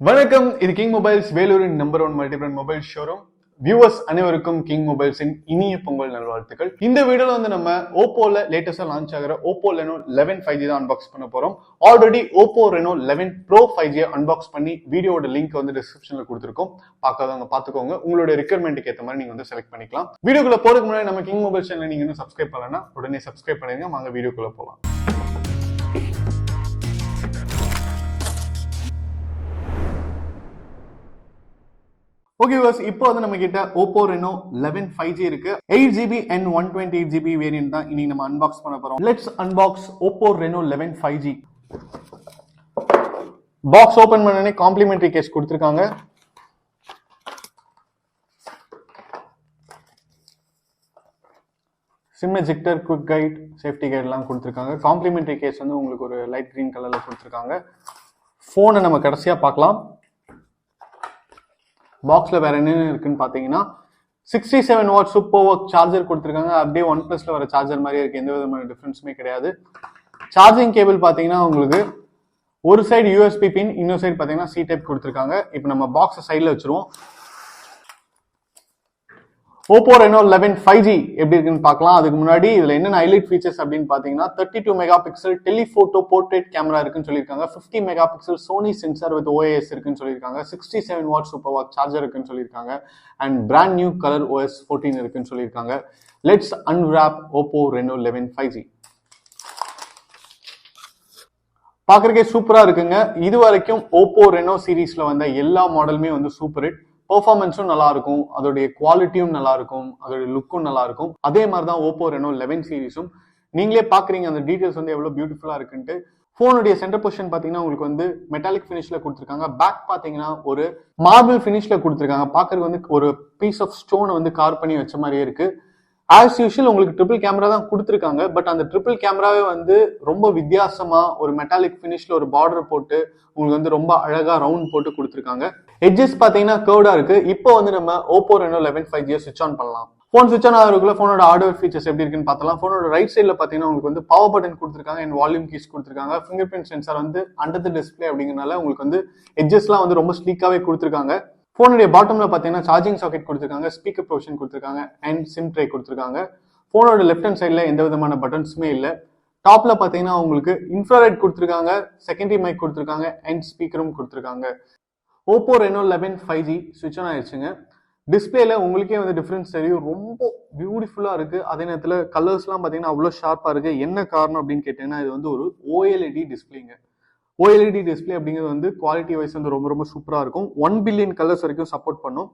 வணக்கம், இது king mobiles வேலூரின் number 1 multi brand mobile showroom. Viewers அனைவருக்கும் கிங் மொபைல்ஸின் இனிய பொங்கல் நல்வாழ்த்துக்கள். இந்த வீடியோல வந்து நம்ம ஓப்போல லேட்டஸ்டா லான்ச் ஆகிற ஓப்போ ரெனோ 11 5G தான் அன்பாக்ஸ் பண்ண போறோம். Already Oppo Reno 11 bro 5G unbox பண்ணி வீடியோட லிங்க் வந்து டிஸ்கிரிப்ஷன்ல கொடுத்துருக்கோம். பார்க்காதவங்க பார்த்துக்கோங்க. உங்களுடைய ரிக்வயர்மெண்ட்டுக்கு ஏற்ற மாதிரி நீங்க வந்து செலக்ட் பண்ணிக்கலாம். வீடியோக்குள்ள போறதுக்கு முன்னாடி நம்ம கிங் மொபைல் சேனல் நீங்க இன்னும் சப்ஸ்கிரைப் பண்ணலன்னா உடனே சப்ஸ்கிரைப் பண்ணிருங்க. வாங்க வீடியோக்குள்ள போலாம். ஓகே வியூவர்ஸ், இப்போ வந்து நம்ம கிட்ட ஓப்போ ரெனோ 11 5G இருக்கு. 8GB and 128GB வேரியன்ட் தான் இன்னைக்கு நம்ம அன்பாக்ஸ் பண்ண போறோம். Let's unbox Oppo Reno 11 5G. Box open பண்ணனே காம்ப்ளிமெண்டரி கேஸ் கொடுத்திருக்காங்க. SIM ejector, quick guide, safety guide எல்லாம் கொடுத்திருக்காங்க. காம்ப்ளிமெண்டரி கேஸ் வந்து உங்களுக்கு ஒரு லைட் கிரீன் கலர்ல கொடுத்திருக்காங்க. போனை நம்ம கடைசியா பார்க்கலாம். பாக்ஸ்ல வேற என்ன இருக்குன்னு பாத்தீங்கன்னா 67 வாட் சூப்பர் ஒர்க் சார்ஜர் கொடுத்திருக்காங்க. அப்படியே ஒன் பிளஸ்ல வர சார்ஜர் மாதிரி இருக்கு. எந்த விதமான டிஃபரன்ஸுமே கிடையாது. சார்ஜிங் கேபிள் பாத்தீங்கன்னா உங்களுக்கு ஒரு சைடு யூஎஸ்பி பின், இன்னொரு சைடு பாத்தீங்கன்னா சி டைப் கொடுத்திருக்காங்க. இப்போ நம்ம பாக்ஸ் சைட்ல வச்சிருவோம். ஓப்போ ரெனோ 11 5G எப்படி இருக்குன்னு பார்க்கலாம். அதுக்கு முன்னாடி இதுல என்னென்ன ஹைலைட் ஃபீச்சர்ஸ் அப்படின்னு பாத்தீங்கன்னா 32 mega pixel telephoto portrait camera இருக்குன்னு சொல்லியிருக்காங்க. 50 mega pixel Sony sensor with OIS இருக்குன்னு சொல்லியிருக்காங்க. 67 வாட் சூப்பர் வாட் சார்ஜர் இருக்குன்னு சொல்லியிருக்காங்க. And brand new colour OS 14 இருக்குன்னு சொல்லியிருக்காங்க. Let's unwrap Oppo Reno 11 5G. பாக்குறதுக்கே சூப்பரா இருக்குங்க. இது வரைக்கும் ஓப்போ ரெனோ சீரீஸ்ல வந்த எல்லா மாடலுமே வந்து சூப்பர் ஹிட். பெர்ஃபார்மன்ஸும் நல்லா இருக்கும், அதோடைய குவாலிட்டியும் நல்லா இருக்கும், அதோடைய லுக்கும் நல்லா இருக்கும். அதே மாதிரி தான் ஓப்போ ரெனோ 11 சீரீஸும். நீங்களே பாக்குறீங்க அந்த டீடைல்ஸ் வந்து எவ்வளவு பியூட்டிஃபுல்லா இருக்குன்ட்டு. போனுடைய சென்டர் பொசிஷன் பாத்தீங்கன்னா உங்களுக்கு வந்து மெட்டாலிக் பினிஷ்ல கொடுத்திருக்காங்க. பேக் பாத்தீங்கன்னா ஒரு மார்பிள் பினிஷ்ல கொடுத்திருக்காங்க. பாக்குறதுக்கு வந்து ஒரு பீஸ் ஆஃப் ஸ்டோன் வந்து கார் பண்ணி வச்ச மாதிரியே இருக்கு. ஆஸ் யூஷுவல் உங்களுக்கு ட்ரிபிள் கேமரா தான் கொடுத்திருக்காங்க. பட் அந்த ட்ரிபிள் கேமராவே வந்து ரொம்ப வித்தியாசமா ஒரு மெட்டாலிக் பினிஷ்ல ஒரு பார்டர் போட்டு உங்களுக்கு வந்து ரொம்ப அழகா ரவுண்ட் போட்டு கொடுத்திருக்காங்க. எட்ஜஸ் பாத்தீங்கன்னா கர்வ்டா இருக்கு. இப்போ வந்து நம்ம ஓப்போ ரெனோ 11 5G ஸ்விட்ச் ஆன் பண்ணலாம். போன் ஸ்விட்ச் ஆன் ஆகிறதுக்குள்ள போனோட ஹார்ட்வேர் ஃபீச்சர்ஸ் எப்படி இருக்குன்னு பார்த்தலாம். போனோட ரைட் சைட்ல பாத்தீங்கன்னா உங்களுக்கு வந்து பவர் பட்டன் கொடுத்திருக்காங்க அண்ட் வால்யூம் கீஸ் கொடுத்திருக்காங்க. ஃபிங்கர் பிரிண்ட் சென்சார் வந்து அண்டர் தி டிஸ்பிளே அப்படிங்கறனால உங்களுக்கு வந்து எட்ஜஸ்லாம் வந்து ரொம்ப ஸ்லீக்காவே கொடுத்திருக்காங்க. போனுடைய பாட்டம்ல பாத்தீங்கன்னா சார்ஜிங் சாக்கெட் கொடுத்திருக்காங்க, ஸ்பீக்கர் ப்ரொவிஷன் கொடுத்திருக்காங்க அண்ட் சிம் ட்ரே கொடுத்திருக்காங்க. போனோட லெஃப்ட் ஹேண்ட் சைட்ல எந்த விதமான பட்டன்ஸுமே இல்ல. டாப்ல பாத்தீங்கன்னா உங்களுக்கு இன்ஃப்ராரெட் கொடுத்திருக்காங்க, செகண்டரி மைக் கொடுத்திருக்காங்க அண்ட் ஸ்பீக்கரும் கொடுத்திருக்காங்க. ஓப்போ ரெனோ 11 5G ஸ்விட்ச் ஆன் ஆயிடுச்சுங்க. டிஸ்பிளேல உங்களுக்கே வந்து டிஃபரன்ஸ் தெரியும். ரொம்ப பியூட்டிஃபுல்லா இருக்கு. அதே நேரத்துல கலர்ஸ் எல்லாம் பாத்தீங்கன்னா அவ்வளவு ஷார்ப்பா இருக்கு. என்ன காரணம் அப்படின்னு கேட்டீங்கன்னா இது வந்து ஒரு OLED டிஸ்பிளேங்க. OLED டிஸ்பிளே அப்படிங்கிறது வந்து குவாலிட்டி வைஸ் வந்து ரொம்ப ரொம்ப சூப்பரா இருக்கும். 1 பில்லியன் கலர்ஸ் வரைக்கும் சப்போர்ட் பண்ணும்.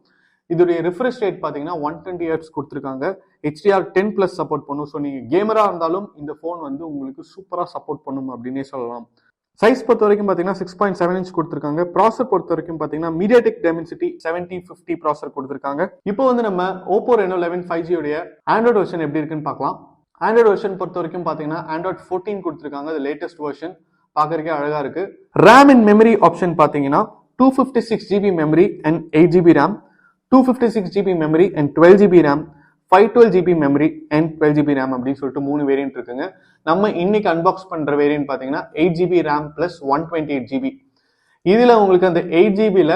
இதோடைய ரிஃப்ரெஷ் ரேட் பாத்தீங்கன்னா 120 Hz கொடுத்திருக்காங்க. HDR10+ சப்போர்ட் பண்ணும். ஸோ நீங்க கேமரா இருந்தாலும் இந்த போன் வந்து உங்களுக்கு சூப்பரா சப்போர்ட் பண்ணும் அப்படின்னே சொல்லலாம். சைஸ் பொறுத்த வரைக்கும் பாத்தீங்கன்னா 6.7 inch கொடுத்திருக்காங்க. ப்ராசர் பொறுத்த வரைக்கும் பாத்தீங்கன்னா MediaTek Dimensity 7050 ப்ராசர் கொடுத்திருக்காங்க. இப்போ வந்து நம்ம ஓப்போ ரெனோ 11 5G உடைய ஆண்ட்ராய்டு வெர்ஷன் எப்படி இருக்குன்னு பார்க்கலாம். ஆண்ட்ராய்டு வெர்ஷன் பொறுத்த வரைக்கும் பாத்தீங்கன்னா ஆண்ட்ராய்டு 14 கொடுத்திருக்காங்க. அது லேட்டஸ்ட் வெர்ஷன். பாக்குறதுக்கே அழகா இருக்கு. RAM அண்ட் மெமரி ஆப்ஷன் பாத்தீங்கன்னா 256GB memory and 8GB RAM, 256GB memory and 12GB RAM, 512GB memory and 12GB RAM அப்படின்னு சொல்லிட்டு 3 வேரியன்ட் இருக்குங்க. நம்ம இன்னைக்கு அன்பாக்ஸ் பண்ற வேரியன்ட் பாத்தீங்கன்னா 8GB RAM பிளஸ் 128GB. இதுல உங்களுக்கு அந்த 8GBல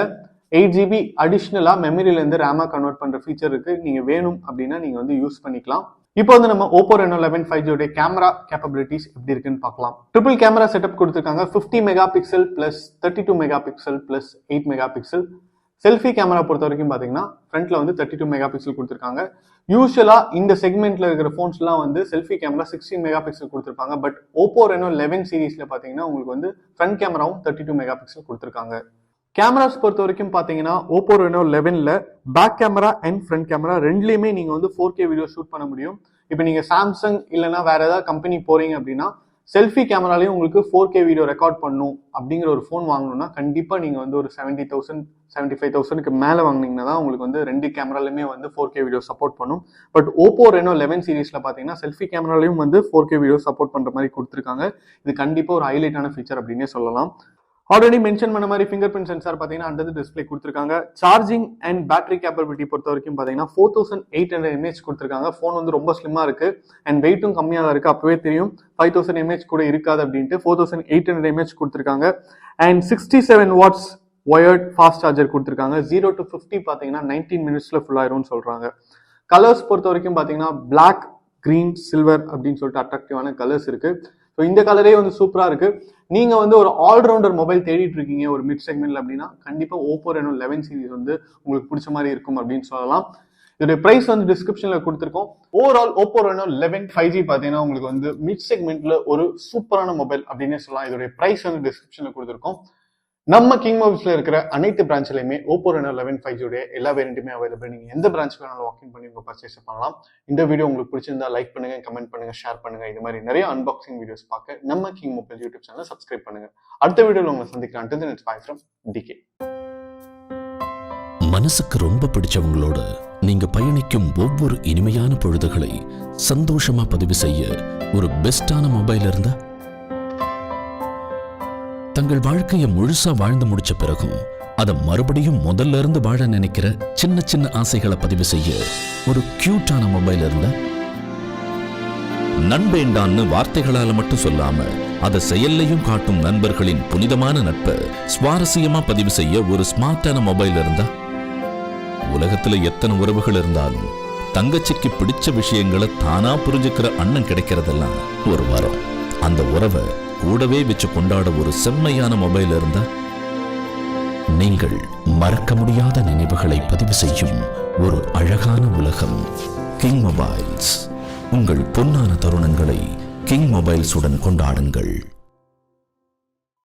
8GB அடிஷனலா மெமரியில இருந்து ரேமா கன்வெர்ட் பண்ற ஃபீச்சர் இருக்கு. நீங்க வேணும் அப்படின்னா நீங்க வந்து யூஸ் பண்ணிக்கலாம். இப்போ வந்து நம்ம ஓப்போ ரெனோ 11 5G உடைய கேமரா கேப்பபிலிட்டிஸ் எப்படி இருக்குன்னு பார்க்கலாம். ட்ரிபிள் கேமரா செட்டப் கொடுத்திருக்காங்க. 50 mega pixel plus 32 mega pixel plus 8 mega pixel. Selfie camera பொறுத்த வரைக்கும் பாத்தீங்கன்னா ஃப்ரண்ட்ல வந்து 32 மெகா பிக்சல் கொடுத்திருக்காங்க. யூஸ்வலா இந்த செக்மெண்ட்ல இருக்கிற போன்ஸ் எல்லாம் வந்து செல்ஃபி கேமரா 16 மெகா பிக்சல் கொடுத்திருப்பாங்க. பட் ஓப்போ ரெனோ 11 சீரீஸ்ல பாத்தீங்கன்னா உங்களுக்கு வந்து ஃப்ரண்ட் கேமராவும் 32 மெகா பிக்சல் கொடுத்திருக்காங்க. கேமராஸ் பொறுத்த வரைக்கும் பாத்தீங்கன்னா ஓப்போ ரெனோ 11ல back camera and front camera ரெண்டுலயுமே நீங்க வந்து 4K வீடியோ ஷூட் பண்ண முடியும். இப்போ நீங்க சாம்சங் இல்லைன்னா வேற ஏதாவது கம்பெனி போறீங்க அப்படின்னா செல்ஃபி கேமராலையும் உங்களுக்கு 4K வீடியோ ரெக்கார்ட் பண்ணும் அப்படிங்கிற ஒரு ஃபோன் வாங்கணும்னா கண்டிப்பா நீங்க வந்து ஒரு 70,000 75,000க்கு மேல வாங்கினீங்கன்னா தான் உங்களுக்கு வந்து ரெண்டு கேமராலுமே வந்து 4K வீடியோ சப்போர்ட் பண்ணும். பட் ஓப்போ ரெனோ 11 சீரீஸ்ல பாத்தீங்கன்னா செல்ஃபி கேமராலையும் வந்து 4K வீடியோ சப்போர்ட் பண்ற மாதிரி கொடுத்திருக்காங்க. இது கண்டிப்பா ஒரு ஹைலைட்டான ஃபீச்சர் அப்படின்னே சொல்லலாம். ஆல்ரெடி மென்ஷன் பண்ண மாதிரி ஃபிங்கர் பிரிண்ட் சென்சார் பாத்தீங்கன்னா அண்டர் டிஸ்பிளே கொடுத்திருக்காங்க. சார்ஜிங் அண்ட் பேட்டரி கேப்பபிலிட்டி பொறுத்த வரைக்கும் பாத்தீங்கன்னா 4800 mAh கொடுத்திருக்காங்க. போன் வந்து ரொம்ப ஸ்லிம்மா இருக்கு அண்ட் வெயிட்டும் கம்மியா தான் இருக்கு. அப்பவே தெரியும் 5000 mAh கூட இருக்காது அப்படின்ட்டு. 4800 mAh கொடுத்திருக்காங்க and 67 watts wired fast charger கொடுத்துருக்காங்க. 0 to 50 பார்த்தீங்கன்னா 19 மினிட்ஸ்ல ஃபுல் ஆயிரும்னு சொல்றாங்க. கலர்ஸ் பொறுத்த வரைக்கும் பார்த்தீங்கன்னா பிளாக், கிரீன், சில்வர் அப்படின்னு சொல்லிட்டு அட்ராக்டிவான கலர்ஸ் இருக்கு. ஸோ இந்த கலரே வந்து சூப்பரா இருக்கு. நீங்க வந்து ஒரு ஆல்ரவுண்டர் மொபைல் தேடிட்டு இருக்கீங்க ஒரு மிட் செக்மெண்ட்ல அப்படின்னா கண்டிப்பா ஓப்போ ரெனோ 11 சீரிஸ் வந்து உங்களுக்கு பிடிச்ச மாதிரி இருக்கும் அப்படின்னு சொல்லலாம். இதோட பிரைஸ் வந்து டிஸ்கிரிப்ஷன்ல கொடுத்துருக்கோம். ஓவரால் ஓப்போ ரெனோ 11 5G பாத்தீங்கன்னா உங்களுக்கு வந்து மிட் செக்மெண்ட்ல ஒரு சூப்பரான மொபைல் அப்படின்னு சொல்லலாம். இதோட பிரைஸ் வந்து டிஸ்கிரிப்ஷன்ல கொடுத்துருக்கோம். நம்ம கிங் மொபைல்ஸ்ல இருக்கிற அனைத்து பிரான்ச்லயுமே ஓப்போ ரெனோ 11 5G உடைய எல்லா வேரியண்ட்டுமே அவைலபிள். நீங்க எந்த பிரான்ச் வேணாலும் வாக்கிங் பண்ணி உங்க பர்ச்சேஸ் பண்ணலாம். இந்த வீடியோ உங்களுக்கு பிடிச்சிருந்தா லைக் பண்ணுங்க, கமெண்ட் பண்ணுங்க, ஷேர் பண்ணுங்க. இது மாதிரி நிறைய அன்பாக்சிங் வீடியோஸ் பார்க்க நம்ம king mobile YouTube channel subscribe பண்ணுங்க. அடுத்த வீடியோல உங்களை சந்திக்கிறேன். Until then, it's bye from DK. மனசுக்கு ரொம்ப பிடிச்சவங்களோட நீங்க பயணிக்கும் ஒவ்வொரு இனிமையான பொழுதுகளை சந்தோஷமா பதிவு செய்ய ஒரு பெஸ்டான மொபைல் இருந்தா, தங்கள் வாழ்க்கையை முழுசா வாழ்ந்து முடிச்ச பிறகும் அதை மறுபடியும் முதல்ல இருந்து வாழ நினைக்கிற சின்ன சின்ன ஆசைகளை பதிவு செய்ய ஒரு கியூட்டான மொபைல் இருந்தா, நண்பேண்டான்னு வார்த்தைகளால மட்டும் சொல்லாம அதை செயல்லையும் காட்டும் நண்பர்களின் புனிதமான நட்பை சுவாரஸ்யமா பதிவு செய்ய ஒரு ஸ்மார்ட்டான மொபைல் இருந்தா, உலகத்துல எத்தனை உறவுகள் இருந்தாலும் தங்கச்சிக்கு பிடிச்ச விஷயங்களை தானா புரிஞ்சுக்கிற அண்ணன் கிடைக்கிறதெல்லாம் ஒரு வரம். அந்த உறவை கூடவே வச்சு கொண்டாட ஒரு செம்மையான மொபைல் இருந்தா, நீங்கள் மறக்க முடியாத நினைவுகளை பதிவு செய்யும் ஒரு அழகான உலகம் கிங் மொபைல்ஸ். உங்கள் பொன்னான தருணங்களை கிங் மொபைல்ஸ் உடன் கொண்டாடுங்கள்.